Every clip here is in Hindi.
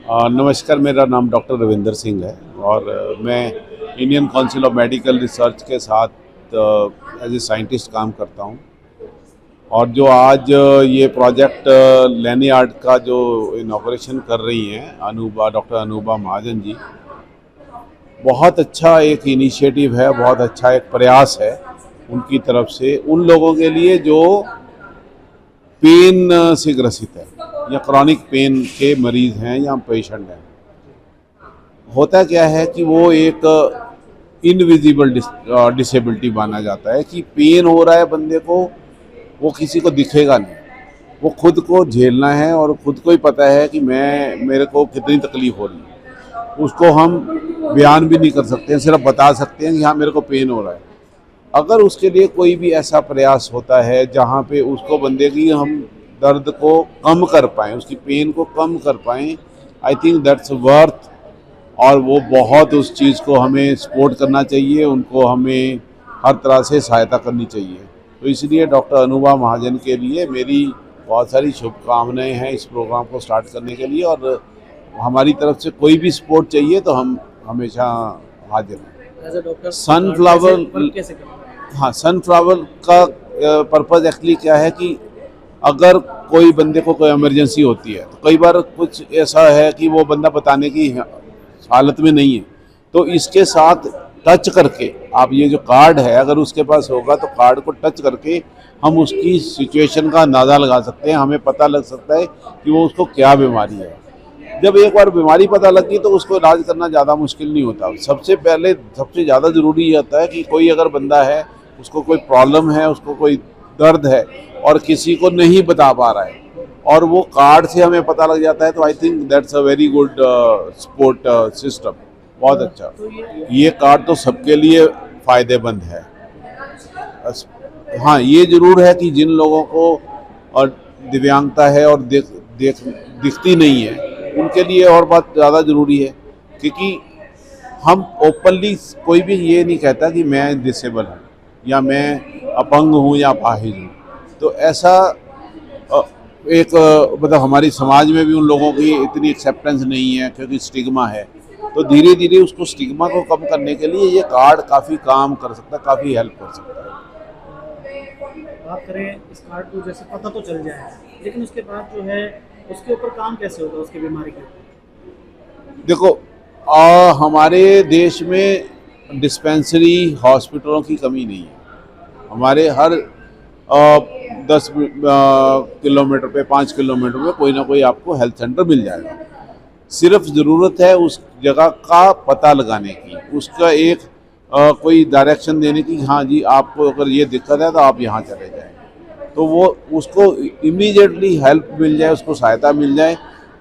नमस्कार, मेरा नाम डॉक्टर रविंदर सिंह है और मैं Indian council of medical research के साथ एज ए साइंटिस्ट काम करता हूं। और जो आज ये प्रोजेक्ट लैनियार्ड का जो इनॉग्रेशन कर रही हैं डॉक्टर अनूबा महाजन जी, बहुत अच्छा एक इनिशिएटिव है, बहुत अच्छा एक प्रयास है उनकी तरफ से उन लोगों के लिए जो पेन से ग्रसित है या क्रॉनिक पेन के मरीज़ हैं या पेशेंट हैं। होता क्या है कि वो एक इनविजिबल डिसेबिलिटी माना जाता है कि पेन हो रहा है बंदे को, वो किसी को दिखेगा नहीं, वो खुद को झेलना है और खुद को ही पता है कि मेरे को कितनी तकलीफ़ हो रही है। उसको हम बयान भी नहीं कर सकते हैं, सिर्फ बता सकते हैं कि हाँ मेरे को पेन हो रहा है। अगर उसके लिए कोई भी ऐसा प्रयास होता है जहाँ पे उसको बंदे की हम दर्द को कम कर पाएँ, उसकी पेन को कम कर पाएँ, आई थिंक दैट्स वर्थ। और वो बहुत उस चीज़ को हमें सपोर्ट करना चाहिए, उनको हमें हर तरह से सहायता करनी चाहिए। तो इसलिए डॉक्टर अनूबा महाजन के लिए मेरी बहुत सारी शुभकामनाएं हैं इस प्रोग्राम को स्टार्ट करने के लिए। और हमारी तरफ से कोई भी सपोर्ट चाहिए तो हम हमेशा हाजिर हैं। सनफ्लावर का पर्पज़ एक्चुअली क्या है कि अगर कोई बंदे को कोई इमरजेंसी होती है तो कई बार कुछ ऐसा है कि वो बंदा बताने की हालत में नहीं है, तो इसके साथ टच करके आप ये जो कार्ड है अगर उसके पास होगा तो कार्ड को टच करके हम उसकी सिचुएशन का अंदाज़ा लगा सकते हैं। हमें पता लग सकता है कि वो उसको क्या बीमारी है। जब एक बार बीमारी पता लगी तो उसको इलाज करना ज़्यादा मुश्किल नहीं होता। सबसे पहले सबसे ज़्यादा ज़रूरी ये होता है कि कोई अगर बंदा है, उसको कोई प्रॉब्लम है, उसको कोई दर्द है और किसी को नहीं बता पा रहा है और वो कार्ड से हमें पता लग जाता है, तो I think that's a very good support system. बहुत अच्छा। ये कार्ड तो सबके लिए फ़ायदेमंद है। हाँ, ये ज़रूर है कि जिन लोगों को और दिव्यांगता है और दिखती नहीं है, उनके लिए और बात ज़्यादा ज़रूरी है, क्योंकि हम ओपनली कोई भी ये नहीं कहता कि मैं डिसेबल हूँ या मैं अपंग हूँ या अपाहिज हूँ। तो ऐसा एक मतलब हमारी समाज में भी उन लोगों की इतनी एक्सेप्टेंस नहीं है क्योंकि स्टिग्मा है। तो धीरे धीरे उसको स्टिग्मा को कम करने के लिए ये कार्ड काफ़ी काम कर सकता है, काफ़ी हेल्प कर सकता है। बात करें इस कार्ड को, जैसे पता तो चल जाए, लेकिन उसके बाद जो है उसके ऊपर काम कैसे होगा, उसकी बीमारी के ऊपर? देखो, हमारे देश में डिस्पेंसरी हॉस्पिटलों की कमी नहीं है। हमारे हर 10 किलोमीटर पे 5 किलोमीटर पे कोई ना कोई आपको हेल्थ सेंटर मिल जाएगा। सिर्फ ज़रूरत है उस जगह का पता लगाने की, उसका एक कोई डायरेक्शन देने की। हाँ जी, आपको अगर ये दिक्कत है तो आप यहाँ चले जाएं, तो वो उसको इमीडिएटली हेल्प मिल जाए, उसको सहायता मिल जाए।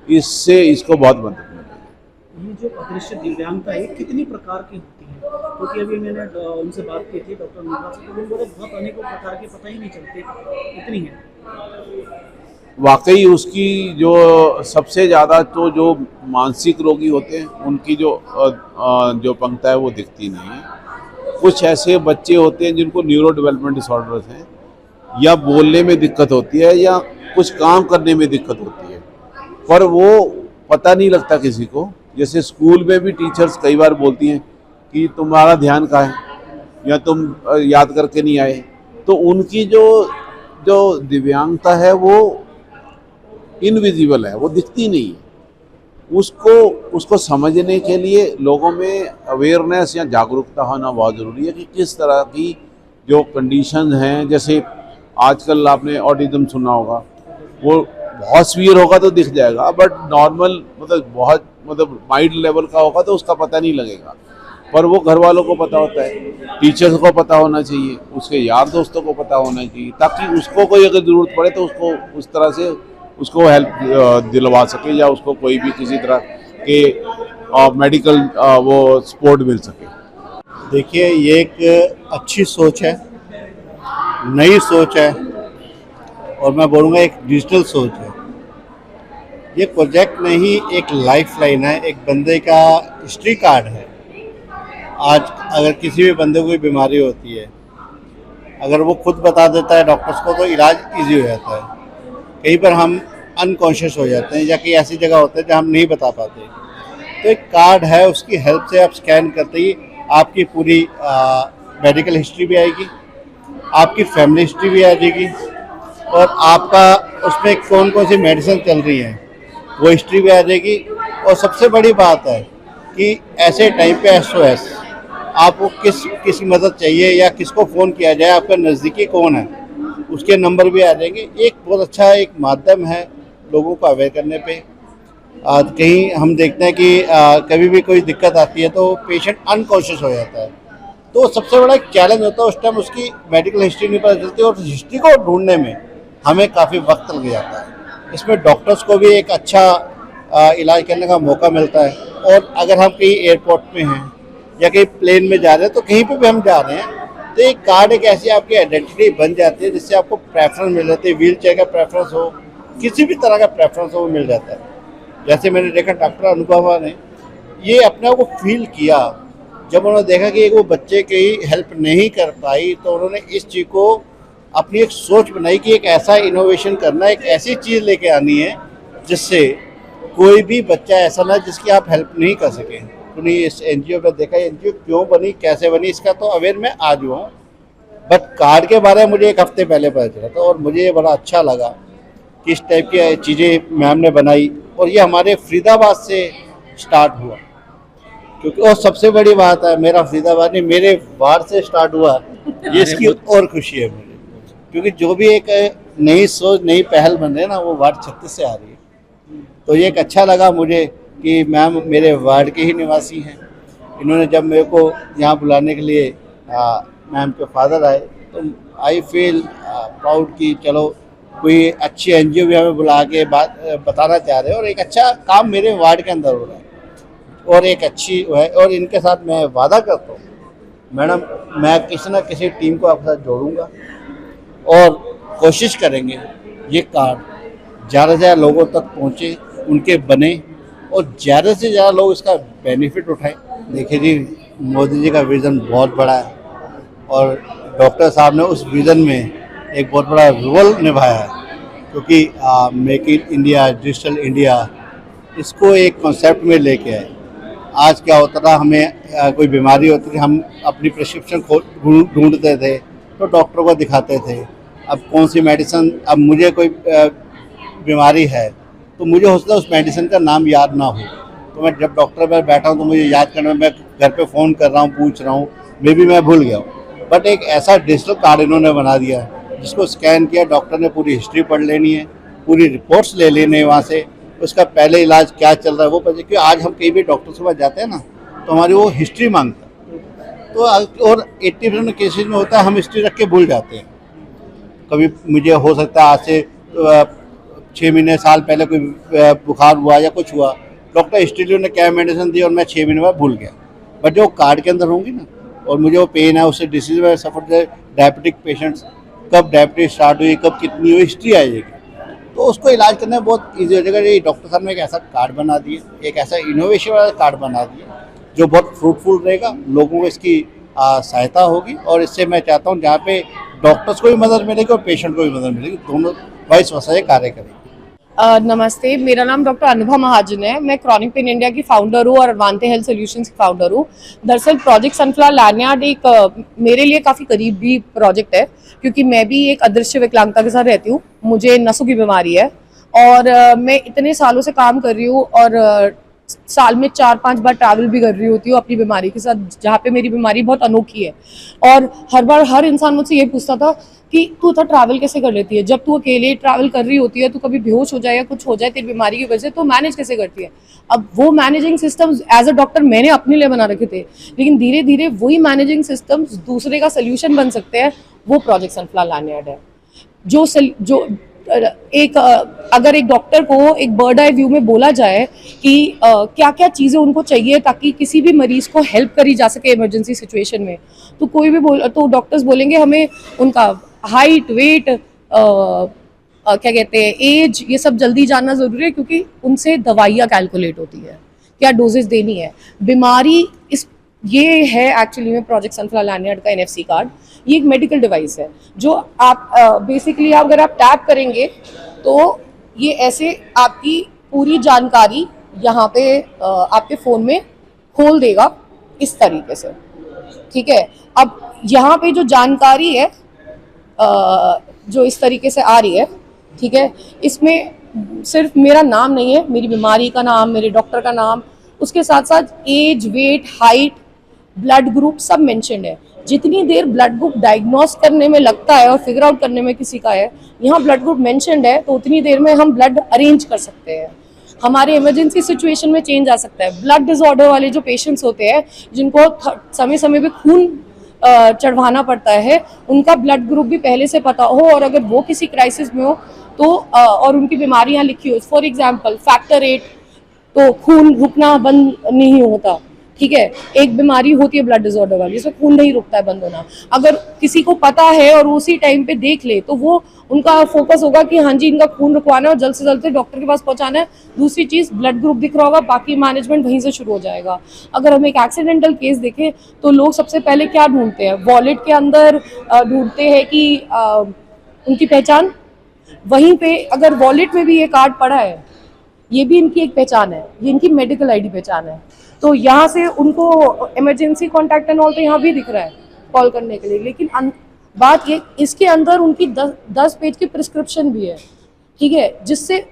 इससे इसको बहुत मदद मिलेगी। ये जो अदृश्य दिव्यांगता है कितनी प्रकार की होती है? क्योंकि अभी मैंने उनसे बात की थी, डॉक्टर नीता से, तो उनको बहुत अनेकों प्रकार की पता ही नहीं चलती, इतनी है। वाकई उसकी जो सबसे ज़्यादा तो जो मानसिक रोगी होते हैं उनकी जो पंक्ता है वो दिखती नहीं है। कुछ ऐसे बच्चे होते हैं जिनको न्यूरो डेवलपमेंट डिसऑर्डर्स हैं, या बोलने में दिक्कत होती है या कुछ काम करने में दिक्कत होती है, पर वो पता नहीं लगता किसी को। जैसे स्कूल में भी टीचर्स कई बार बोलती हैं कि तुम्हारा ध्यान कहाँ है या तुम याद करके नहीं आए। तो उनकी जो जो दिव्यांगता है वो इनविजिबल है, वो दिखती नहीं है। उसको समझने के लिए लोगों में अवेयरनेस या जागरूकता होना बहुत ज़रूरी है कि किस तरह की जो कंडीशन हैं। जैसे आजकल आपने ऑटिज्म सुना होगा, वो बहुत सीवियर होगा तो दिख जाएगा, बट नॉर्मल मतलब माइल्ड लेवल का होगा तो उसका पता नहीं लगेगा। पर वो घर वालों को पता होता है, टीचर्स को पता होना चाहिए, उसके यार दोस्तों को पता होना चाहिए, ताकि उसको कोई अगर ज़रूरत पड़े तो उसको उस तरह से उसको हेल्प दिलवा सके या उसको कोई भी किसी तरह के मेडिकल वो सपोर्ट मिल सके। देखिए, ये एक अच्छी सोच है, नई सोच है, और मैं बोलूँगा एक डिजिटल सोच है। ये प्रोजेक्ट नहीं, एक लाइफ लाइन है, एक बंदे का हिस्ट्री कार्ड है। आज अगर किसी भी बंदे को कोई बीमारी होती है, अगर वो खुद बता देता है डॉक्टर्स को, तो इलाज इजी हो जाता है। कहीं पर हम अनकॉन्शियस हो जाते हैं या कई ऐसी जगह होते हैं जहाँ हम नहीं बता पाते। तो एक कार्ड है, उसकी हेल्प से आप स्कैन करते ही आपकी पूरी मेडिकल हिस्ट्री भी आएगी, आपकी फैमिली हिस्ट्री भी आ जाएगी और आपका उसमें कौन कौन सी मेडिसिन चल रही हैं वो हिस्ट्री भी आ जाएगी। और सबसे बड़ी बात है कि ऐसे टाइम पे SOS, आपको किसकी मदद चाहिए या किसको फ़ोन किया जाए, आपका नज़दीकी कौन है, उसके नंबर भी आ जाएंगे। एक बहुत अच्छा एक माध्यम है लोगों को अवेयर करने पे। कहीं हम देखते हैं कि कभी भी कोई दिक्कत आती है तो पेशेंट अनकॉन्शियस हो जाता है, तो सबसे बड़ा एक चैलेंज होता है उस टाइम उसकी मेडिकल हिस्ट्री नहीं पता चलती और हिस्ट्री को ढूंढने में हमें काफ़ी वक्त लग जाता है। इसमें डॉक्टर्स को भी एक अच्छा इलाज करने का मौका मिलता है। और अगर हम कहीं एयरपोर्ट में हैं या कहीं प्लेन में जा रहे हैं तो कहीं पे भी हम जा रहे हैं तो एक कार्ड एक ऐसी आपकी आइडेंटिटी बन जाती है जिससे आपको प्रेफरेंस मिल जाती है। व्हील चेयर का प्रेफरेंस हो, किसी भी तरह का प्रेफरेंस हो, वो मिल जाता है। जैसे मैंने देखा डॉक्टर अनुभवा ने ये अपने आप को फील किया जब उन्होंने देखा कि वो बच्चे की हेल्प नहीं कर पाई, तो उन्होंने इस चीज़ को अपनी एक सोच बनाई कि एक ऐसा इनोवेशन करना, एक ऐसी चीज़ लेके आनी है जिससे कोई भी बच्चा ऐसा ना जिसकी आप हेल्प नहीं कर सकें। उन्हें इस NGO में देखा, NGO क्यों बनी, कैसे बनी, इसका तो अवेयर मैं आज हुआ हूँ, बट कार्ड के बारे में मुझे एक हफ्ते पहले पता चला था और मुझे ये बड़ा अच्छा लगा कि इस टाइप की चीज़ें मैम ने बनाई और ये हमारे फरीदाबाद से स्टार्ट हुआ। क्योंकि और सबसे बड़ी बात है, मेरा फरीदाबाद नहीं, मेरे वार्ड से स्टार्ट हुआ, ये इसकी और खुशी है मुझे। क्योंकि जो भी एक नई सोच, नई पहल बन रही है ना, वो वार्ड 36 से आ रही है। तो ये एक अच्छा लगा मुझे कि मैम मेरे वार्ड के ही निवासी हैं। इन्होंने जब मेरे को यहाँ बुलाने के लिए मैम के फादर आए तो आई फील प्राउड कि चलो कोई अच्छी NGO भी हमें बुला के बात बताना चाह रहे हैं और एक अच्छा काम मेरे वार्ड के अंदर हो रहा है और एक अच्छी है। और इनके साथ मैं वादा करता हूँ मैडम, मैं किसी न किसी टीम को आपके साथ जोड़ूंगा और कोशिश करेंगे ये कार्ड ज़्यादा से ज़्यादा लोगों तक पहुँचे, उनके बने और ज़्यादा से ज़्यादा लोग इसका बेनिफिट उठाएं। देखिए जी, मोदी जी का विज़न बहुत बड़ा है और डॉक्टर साहब ने उस विज़न में एक बहुत बड़ा रोल निभाया है। क्योंकि make in India, digital India, इसको एक कॉन्सेप्ट में लेके आए। आज क्या होता था, हमें कोई बीमारी होती थी, हम अपनी प्रिस्क्रिप्शन ढूंढते थे तो डॉक्टर को दिखाते थे। अब कौन सी मेडिसिन, अब मुझे कोई बीमारी है तो मुझे हो सकता है उस मेडिसिन का नाम याद ना हो, तो मैं जब डॉक्टर पर बैठा हूँ तो मुझे याद करने में, मैं घर पे फ़ोन कर रहा हूँ, पूछ रहा हूँ, मे भी मैं भूल गया हूँ। बट एक ऐसा डिजिटल कार्ड इन्होंने बना दिया जिसको स्कैन किया, डॉक्टर ने पूरी हिस्ट्री पढ़ लेनी है, पूरी रिपोर्ट्स ले लेनी है वहाँ से, उसका पहले इलाज क्या चल रहा है वो पता। क्योंकि आज हम कहीं भी डॉक्टर के पास जाते हैं ना तो हमारी वो हिस्ट्री मांगता है, तो और 80% केसेज में होता है हम हिस्ट्री रख के भूल जाते हैं। कभी मुझे हो सकता है आज से 6 महीने साल पहले कोई बुखार हुआ या कुछ हुआ, डॉक्टर हिस्ट्री ने क्या मेडिसिन दी और मैं 6 महीने बाद भूल गया। बट जो कार्ड के अंदर होंगी ना, और मुझे वो पेन है, उससे डिसीज में सफर, डायबिटिक पेशेंट्स, कब डायबिटीज स्टार्ट हुई, कब कितनी हुई, हिस्ट्री आ जाएगी, तो उसको इलाज करना बहुत ईजी हो जाएगा। ये डॉक्टर साहब ने एक ऐसा कार्ड बना दिए, एक ऐसा इनोवेशन वाला कार्ड बना दिया जो बहुत फ्रूटफुल रहेगा, लोगों को इसकी सहायता होगी। और इससे मैं चाहता हूँ जहाँ पे डॉक्टर्स को भी मदद मिलेगी और पेशेंट को भी मदद मिलेगी, दोनों वाइस वर्सा ये कार्य करेंगे। नमस्ते, मेरा नाम डॉक्टर अनुभव महाजन है। मैं क्रॉनिक पेन इंडिया की फाउंडर हूँ और अडवांते हेल्थ सॉल्यूशंस की फाउंडर हूँ। दरअसल प्रोजेक्ट सनफ्लावर लैंडयार्ड एक मेरे लिए काफ़ी करीबी प्रोजेक्ट है, क्योंकि मैं भी एक अदृश्य विकलांगता के साथ रहती हूँ। मुझे नसों की बीमारी है और मैं इतने सालों से काम कर रही हूँ और साल में 4-5 बार ट्रैवल भी कर रही होती हूँ अपनी बीमारी के साथ, जहाँ पे मेरी बीमारी बहुत अनोखी है। और हर बार हर इंसान मुझसे ये पूछता था कि तू इतना ट्रैवल कैसे कर लेती है, जब तू अकेले ट्रैवल कर रही होती है, तू कभी बेहोश हो जाए या कुछ हो जाए तेरी बीमारी की वजह से, तो मैनेज कैसे करती है। अब वो managing systems as a doctor मैंने अपने लिए बना रखे थे, लेकिन धीरे धीरे वही मैनेजिंग सिस्टम्स दूसरे का सोल्यूशन बन सकते हैं। वो प्रोजेक्ट सनफ्लावर लैंडयार्ड है, जो अगर एक डॉक्टर को एक बर्ड आई व्यू में बोला जाए कि क्या क्या चीज़ें उनको चाहिए ताकि किसी भी मरीज को हेल्प करी जा सके इमरजेंसी सिचुएशन में, तो कोई भी तो डॉक्टर्स बोलेंगे हमें उनका हाइट, वेट, क्या कहते हैं, एज, ये सब जल्दी जानना ज़रूरी है, क्योंकि उनसे दवाइयाँ कैलकुलेट होती है, क्या डोजेस देनी है, बीमारी। ये है एक्चुअली में प्रोजेक्ट सनफ्लावर लैंडयार्ड का NFC कार्ड। ये एक मेडिकल डिवाइस है जो आप बेसिकली अगर आप टैप करेंगे तो ये ऐसे आपकी पूरी जानकारी यहाँ पे आपके फ़ोन में खोल देगा इस तरीके से, ठीक है। अब यहाँ पे जो जानकारी है जो इस तरीके से आ रही है, ठीक है, इसमें सिर्फ मेरा नाम नहीं है, मेरी बीमारी का नाम, मेरे डॉक्टर का नाम, उसके साथ साथ age, weight, height, blood group सब मेंशन्ड है। जितनी देर ब्लड ग्रुप डायग्नोस करने में लगता है और फिगर आउट करने में किसी का है, यहाँ ब्लड ग्रुप मेंशन्ड है तो उतनी देर में हम ब्लड अरेंज कर सकते हैं। हमारे इमरजेंसी सिचुएशन में चेंज आ सकता है। ब्लड डिसऑर्डर वाले जो पेशेंट्स होते हैं जिनको समय समय पे खून चढ़वाना पड़ता है, उनका ब्लड ग्रुप भी पहले से पता हो और अगर वो किसी क्राइसिस में हो तो और उनकी बीमारियां लिखी हो, फॉर एग्जांपल फैक्टर 8, तो खून रुकना बंद नहीं होता, ठीक है। एक बीमारी होती है ब्लड डिसऑर्डर वाली, जिसमें खून नहीं रुकता है बंद होना। अगर किसी को पता है और उसी टाइम पे देख ले तो वो उनका फोकस होगा कि हाँ जी इनका खून रुकवाना है और जल्द से जल्द डॉक्टर के पास पहुंचाना है। दूसरी चीज ब्लड ग्रुप दिख रहा होगा, बाकी मैनेजमेंट वहीं से शुरू हो जाएगा। अगर हम एक एक्सीडेंटल केस देखें तो लोग सबसे पहले क्या ढूंढते हैं, वॉलेट के अंदर ढूंढते हैं कि उनकी पहचान। वहीं पे अगर वॉलेट में भी ये कार्ड पड़ा है, ये भी इनकी एक पहचान है, ये इनकी मेडिकल आईडी पहचान है। तो यहाँ से उनको इमरजेंसी कॉन्टैक्ट एंड ऑल तो यहाँ भी दिख रहा है कॉल करने के लिए, लेकिन बात ये इसके अंदर उनकी 10 पेज की प्रिस्क्रिप्शन भी है, ठीक है। जिससे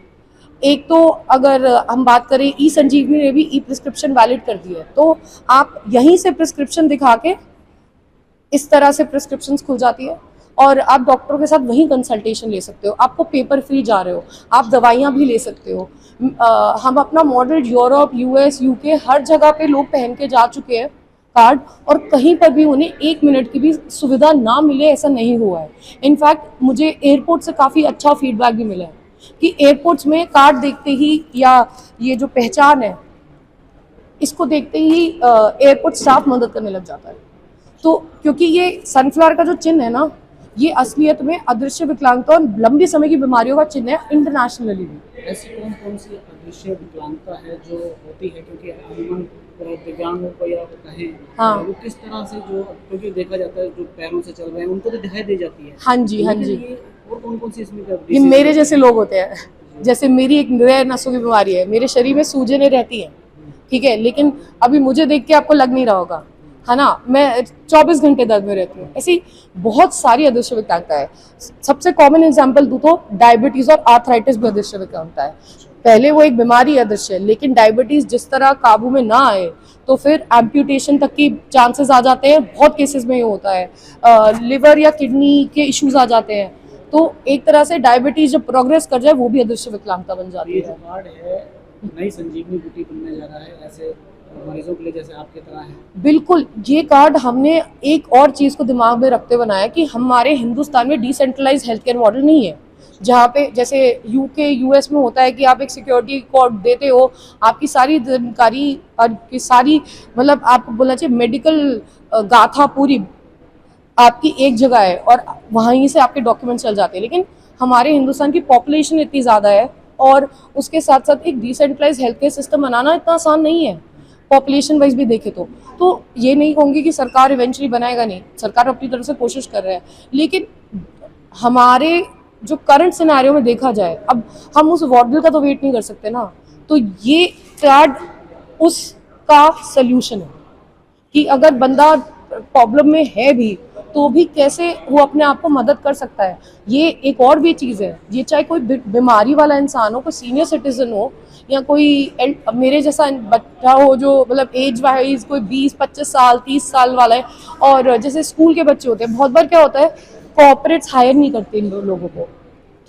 एक तो अगर हम बात करें ई संजीवनी ने भी ई प्रिस्क्रिप्शन वैलिड कर दी है, तो आप यहीं से प्रिस्क्रिप्शन दिखा के इस तरह से प्रिस्क्रिप्शंस खुल जाती है और आप डॉक्टरों के साथ वहीं कंसल्टेशन ले सकते हो। आपको पेपर फ्री जा रहे हो, आप दवाइयाँ भी ले सकते हो। हम अपना मॉडल यूरोप, यूएस, यूके हर जगह पे लोग पहन के जा चुके हैं कार्ड, और कहीं पर भी उन्हें 1 मिनट की भी सुविधा ना मिले ऐसा नहीं हुआ है। इनफैक्ट मुझे एयरपोर्ट से काफ़ी अच्छा फीडबैक भी मिला है कि एयरपोर्ट्स में कार्ड देखते ही या ये जो पहचान है इसको देखते ही एयरपोर्ट स्टाफ मदद करने लग जाता है। तो क्योंकि ये सनफ्लावर का जो चिन्ह है ना, ये असलियत में अदृश्य विकलांगता और लंबी समय की बीमारियों का चिन्ह है इंटरनेशनली भी। ऐसी कौन कौन सी अदृश्य विकलांगता है जो होती है, क्योंकि अमूमन दिव्यांगों को या कहें हाँ। वो किस तरह से, जो क्योंकि देखा जाता है जो पैरों से चल रहे हैं उनको तो दिखाई दे जाती है। हाँ जी, हाँ जी। ये और कौन कौन सी इसमें ये मेरे जैसे लोग होते हैं, जैसे मेरी एक रेयर नसों की बीमारी है, मेरे शरीर में सूजनें रहती हैं, ठीक है, लेकिन अभी मुझे देख के आपको लग नहीं रहा होगा, है ना, मैं 24 घंटे दर्द में रहती हूँ। ऐसी बहुत सारी अदृश्य विकलांगता है। सबसे कॉमन एग्जांपल दूँ तो डायबिटीज और आर्थराइटिस भी अदृश्य विकलांगता है। पहले वो एक बीमारी अदृश्य है, लेकिन डायबिटीज जिस तरह काबू में ना आए तो फिर एम्प्यूटेशन तक की चांसेस आ जाते हैं। बहुत केसेस में ये होता है, लिवर या किडनी के इश्यूज आ जाते हैं। तो एक तरह से डायबिटीज जब प्रोग्रेस कर जाए वो भी अदृश्य विकलांगता बन जाती ये है। जो कार्ड है नई संजीवनी बूटी बनने जा रहा है ऐसे मरीजों के लिए जैसे आपकी तरह है। बिल्कुल, ये कार्ड हमने एक और चीज़ को दिमाग में रखते बनाया कि हमारे हिंदुस्तान में डिसेंट्रलाइज हेल्थ केयर मॉडल नहीं है, जहाँ पे जैसे यूके, यूएस में होता है कि आप एक सिक्योरिटी कोड देते हो, आपकी सारी जानकारी और की सारी मतलब आपको बोलना चाहिए मेडिकल गाथा पूरी आपकी एक जगह है और वहीं से आपके डॉक्यूमेंट चल जाते हैं। लेकिन हमारे हिंदुस्तान की पॉपुलेशन इतनी ज़्यादा है और उसके साथ साथ एक डिसेंट्रलाइज हेल्थ केयर सिस्टम बनाना इतना आसान नहीं है पॉपुलेशन वाइज भी देखे तो ये नहीं कहूँगी कि सरकार इवेंचुअली बनाएगा, नहीं, सरकार अपनी तरफ से कोशिश कर रहा है। लेकिन हमारे जो करंट सिनेरियो में देखा जाए, अब हम उस वॉर्डल का तो वेट नहीं कर सकते ना, तो ये कार्ड उसका सल्यूशन है कि अगर बंदा प्रॉब्लम में है भी तो भी कैसे वो अपने आप को मदद कर सकता है। ये एक और भी चीज़ है, ये चाहे कोई बीमारी वाला इंसान हो, कोई सीनियर सिटीजन हो या कोई मेरे जैसा बच्चा हो जो मतलब एज वाइज कोई 20-25 साल 30 साल वाला है, और जैसे स्कूल के बच्चे होते हैं, बहुत बार क्या होता है कॉर्पोरेट्स हायर नहीं करते इन लोगों को,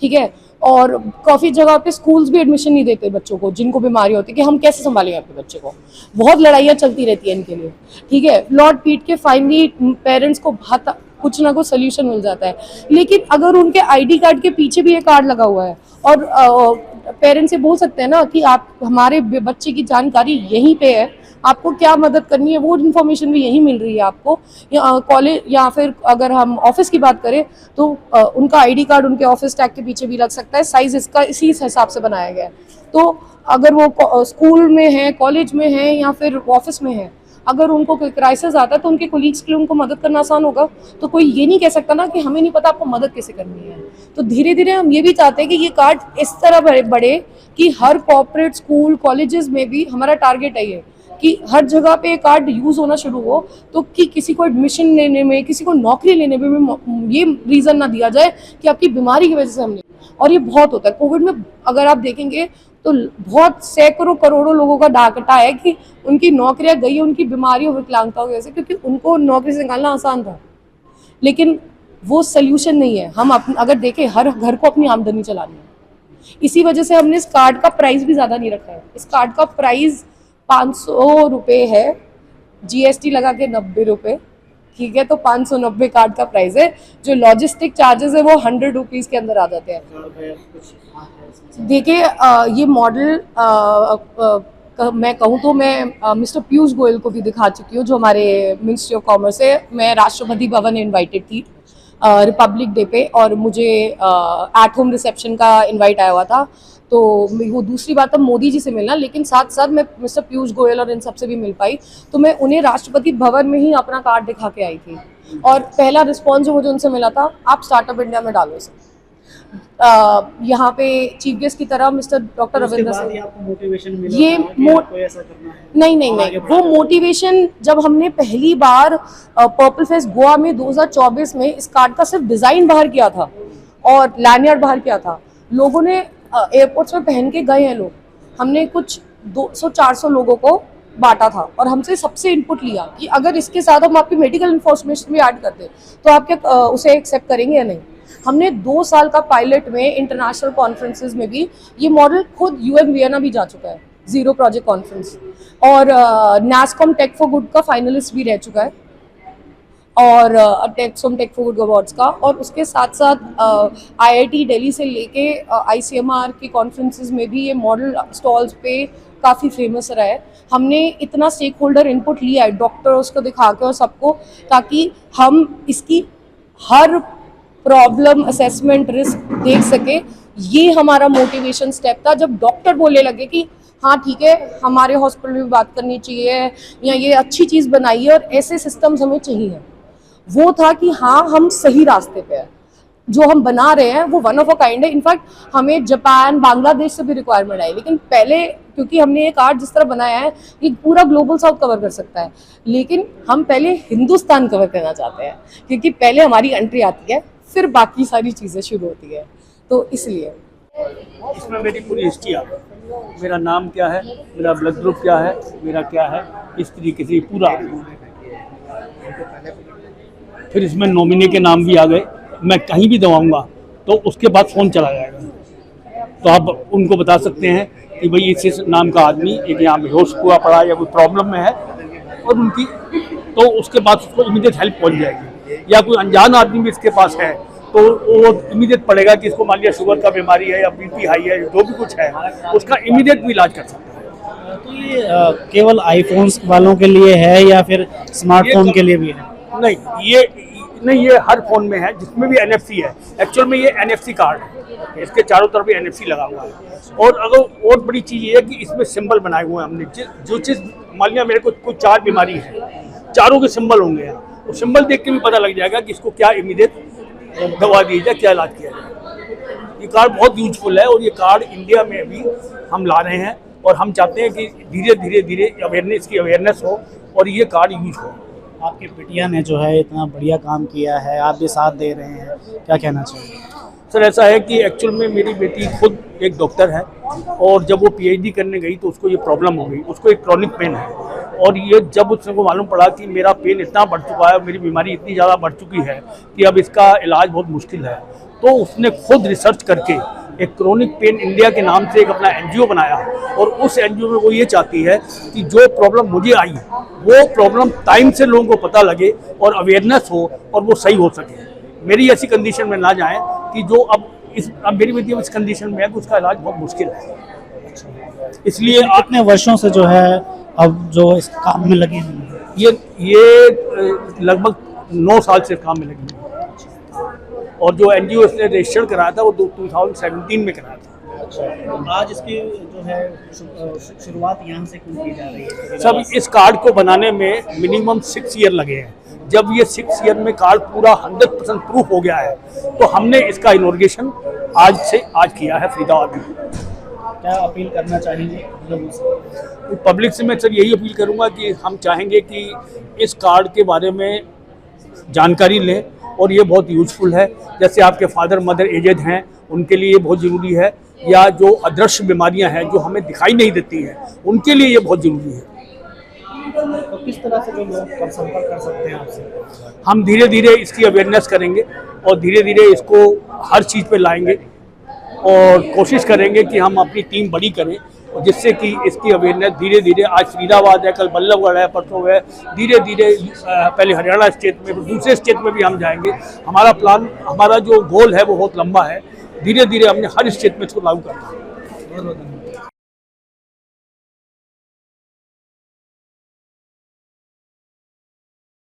ठीक है, और काफ़ी जगह पे स्कूल्स भी एडमिशन नहीं देते बच्चों को जिनको बीमारी होती है कि हम कैसे संभालेंगे अपने बच्चे को। बहुत लड़ाइयाँ चलती रहती है इनके लिए, ठीक है, लौट पीट के फाइनली पेरेंट्स को कुछ ना कुछ सोल्यूशन मिल जाता है। लेकिन अगर उनके आईडी कार्ड के पीछे भी ये कार्ड लगा हुआ है और पेरेंट्स से बोल सकते हैं ना कि आप हमारे बच्चे की जानकारी यहीं पे है, आपको क्या मदद करनी है वो इन्फॉर्मेशन भी यहीं मिल रही है आपको, या कॉलेज या फिर अगर हम ऑफिस की बात करें तो उनका आईडी कार्ड उनके ऑफिस टैग के पीछे भी लग सकता है, साइज इसका इसी हिसाब से बनाया गया है। तो अगर वो स्कूल में है, कॉलेज में है या फिर ऑफिस में है, अगर उनको कोई क्राइसिस आता है तो उनके कोलीग्स के लिए उनको मदद करना आसान होगा। तो कोई ये नहीं कह सकता ना कि हमें नहीं पता आपको मदद कैसे करनी है। तो धीरे धीरे हम ये भी चाहते हैं कि ये कार्ड इस तरह बढ़े कि हर कॉर्पोरेट स्कूल कॉलेजेस में भी हमारा टारगेट है ये कि हर जगह पे कार्ड यूज़ होना शुरू हो, तो कि किसी को एडमिशन लेने में, किसी को नौकरी लेने में ये रीज़न ना दिया जाए कि आपकी बीमारी की वजह से हमने। और ये बहुत होता है कोविड में, अगर आप देखेंगे तो बहुत सैकड़ों करोड़ों लोगों का डाटा है कि उनकी नौकरियां गई उनकी बीमारी और विकलांगता की वजह से, क्योंकि उनको नौकरी से निकालना आसान था, लेकिन वो सोल्यूशन नहीं है। हम अगर देखें हर घर को अपनी आमदनी चलानी है, इसी वजह से हमने इस कार्ड का प्राइस भी ज़्यादा नहीं रखा है। इस कार्ड का प्राइस 500 रुपये है, GST लगा के 90 रुपये, ठीक है। तो 590 कार्ड का प्राइस है। जो लॉजिस्टिक चार्जेस है वो 100 रुपीज़ के अंदर आ जाते हैं। देखिए ये मॉडल मैं कहूँ तो मैं मिस्टर पीयूष गोयल को भी दिखा चुकी हूँ, जो हमारे मिनिस्ट्री ऑफ कॉमर्स है। मैं राष्ट्रपति भवन इनवाइटेड थी रिपब्लिक डे पे, और मुझे एट होम रिसेप्शन का इनवाइट आया हुआ था। तो वो दूसरी बात अब मोदी जी से मिलना, लेकिन साथ साथ मैं मिस्टर पीयूष गोयल और इन सबसे भी मिल पाई। तो मैं उन्हें राष्ट्रपति भवन में ही अपना कार्ड दिखा के आई थी, और पहला रिस्पॉन्स जो मुझे उनसे मिला था, आप स्टार्टअप इंडिया में डालो इसे। यहाँ पे चीफ गेस्ट की तरह mister doctor Ravindra Singh, motivation मिला ये ऐसा करना है? नहीं, वो मोटिवेशन जब हमने पहली बार पर्पल फेस्ट गोवा में 2024 में इस कार्ड का सिर्फ डिजाइन बाहर किया था और लैनियर्ड बाहर किया था, लोगों ने एयरपोर्ट्स में पहन के गए हैं लोग। हमने कुछ 200-400 लोगों को बांटा था, और हमसे सबसे इनपुट लिया कि अगर इसके साथ हम आपकी मेडिकल इन्फॉर्मेशन भी ऐड करते तो आप क्या उसे एक्सेप्ट करेंगे या नहीं। हमने 2 साल का पायलट में इंटरनेशनल कॉन्फ्रेंसेज में भी ये मॉडल खुद UN वियना भी जा चुका है, जीरो प्रोजेक्ट कॉन्फ्रेंस, और NASSCOM टेक फॉर गुड का फाइनलिस्ट भी रह चुका है, और टेक फॉर गुड अवार्ड्स का। और उसके साथ साथ IIT दिल्ली से लेके ICMR की कॉन्फ्रेंसेज में भी ये मॉडल स्टॉल्स पे काफ़ी फेमस रहा है। हमने इतना स्टेक होल्डर इनपुट लिया है डॉक्टर्स को दिखा के और सबको, ताकि हम इसकी हर प्रॉब्लम असेसमेंट रिस्क देख सके। ये हमारा मोटिवेशन स्टेप था, जब डॉक्टर बोलने लगे कि हाँ ठीक है, हमारे हॉस्पिटल में बात करनी चाहिए, या ये अच्छी चीज़ बनाई है और ऐसे सिस्टम्स हमें चाहिए। वो था कि हाँ हम सही रास्ते पे हैं, जो हम बना रहे हैं वो वन ऑफ अ काइंड है। इनफैक्ट हमें जापान बांग्लादेश से भी रिक्वायरमेंट आई, लेकिन पहले क्योंकि हमने ये कार्ड जिस तरह बनाया है ये पूरा ग्लोबल साउथ कवर कर सकता है, लेकिन हम पहले हिंदुस्तान कवर करना चाहते हैं, क्योंकि पहले हमारी एंट्री आती है फिर बाकी सारी चीज़ें शुरू होती है। तो इसलिए इसमें मेरी पूरी हिस्ट्री आ गई, मेरा नाम क्या है, मेरा ब्लड ग्रुप क्या है, मेरा क्या है, इस तरीके से पूरा। फिर इसमें नॉमिनी के नाम भी आ गए। मैं कहीं भी दबाऊंगा तो उसके बाद फ़ोन चला जाएगा, तो आप उनको बता सकते हैं कि भाई इस नाम का आदमी एक यहाँ बेहोश हुआ पड़ा या कोई प्रॉब्लम में है, और उनकी तो उसके बाद उसको इमीडिएट हेल्प पहुँच जाएगी। या कोई अनजान आदमी भी इसके पास है तो वो इमीडिएट पड़ेगा कि इसको मान लिया शुगर का बीमारी है या BP हाई है, जो भी कुछ है उसका इमीडिएट भी इलाज कर सकता है। तो ये केवल आईफोन्स वालों के लिए है या फिर स्मार्टफोन के लिए भी है? नहीं, ये हर फोन में है जिसमें भी NFC है। एक्चुअल में ये NFC कार्ड है, इसके चारों तरफ भी NFC लगा हुआ है। और अगर और बड़ी चीज़ ये है कि इसमें सिंबल बनाए हुए हैं हमने, जो चीज़ मान लिया मेरे को कुछ 4 बीमारी है, चारों के सिंबल होंगे, वो सिंबल देख के भी पता लग जाएगा कि इसको क्या इमीडिएट दवा दी जाए, क्या इलाज किया जाए। ये कार्ड बहुत यूजफुल है, और ये कार्ड इंडिया में भी हम ला रहे हैं, और हम चाहते हैं कि धीरे धीरे अवेयरनेस हो और ये कार्ड यूज हो। आपकी बिटिया ने जो है इतना बढ़िया काम किया है, आप भी साथ दे रहे हैं, क्या कहना चाहिए? सर ऐसा है कि एक्चुअल में मेरी बेटी खुद एक डॉक्टर है, और जब वो PhD करने गई तो उसको ये प्रॉब्लम हो गई, उसको एक क्रॉनिक पेन है, और ये जब उसको मालूम पड़ा कि मेरा पेन इतना बढ़ चुका है, मेरी बीमारी इतनी ज़्यादा बढ़ चुकी है कि अब इसका इलाज बहुत मुश्किल है, तो उसने खुद रिसर्च करके एक क्रॉनिक पेन इंडिया के नाम से एक अपना NGO बनाया, और उस NGO में वो ये चाहती है कि जो प्रॉब्लम मुझे आई वो प्रॉब्लम टाइम से लोगों को पता लगे और अवेयरनेस हो और वो सही हो सके। मेरी ऐसी कंडीशन में ना जाए कि जो अब मेरी बेटी इस कंडीशन में है कि उसका इलाज बहुत मुश्किल है। इसलिए कितने वर्षों से जो है अब जो इस काम में लगे हुए हैं? ये लगभग 9 साल से काम में लगी हुई है, और जो NGO इसने रजिस्टर कराया था वो 2017 में कराया था। आज इसकी जो है शुरुआत यहाँ से क्यों की जा रही है? सब इस कार्ड को बनाने में मिनिमम 6 ईयर लगे हैं। जब ये 6 ईयर में कार्ड पूरा 100% प्रूफ हो गया है तो हमने इसका इनॉर्गेशन आज किया है फरीदाबाद में। क्या अपील करना चाहेंगे लोगों से? पब्लिक से मैं सर यही अपील करूंगा कि हम चाहेंगे कि इस कार्ड के बारे में जानकारी लें और ये बहुत यूज़फुल है। जैसे आपके फादर मदर एजेड हैं, उनके लिए ये बहुत ज़रूरी है, या जो अदृश्य बीमारियां हैं जो हमें दिखाई नहीं देती हैं, उनके लिए ये बहुत ज़रूरी है। तो किस तरह से जो लोग कब संपर्क कर सकते हैं आपसे? हम धीरे धीरे इसकी अवेयरनेस करेंगे और धीरे धीरे इसको हर चीज़ पे लाएंगे और कोशिश करेंगे कि हम अपनी टीम बड़ी करें और जिससे कि इसकी अवेयरनेस धीरे धीरे, आज फरीदाबाद है, कल बल्लभगढ़ है, परसों है, धीरे धीरे पहले हरियाणा स्टेट में, दूसरे स्टेट में भी हम जाएंगे। हमारा प्लान, हमारा जो गोल है वो बहुत लंबा है। धीरे धीरे हमने हर स्टेट में इसको लागू करना है।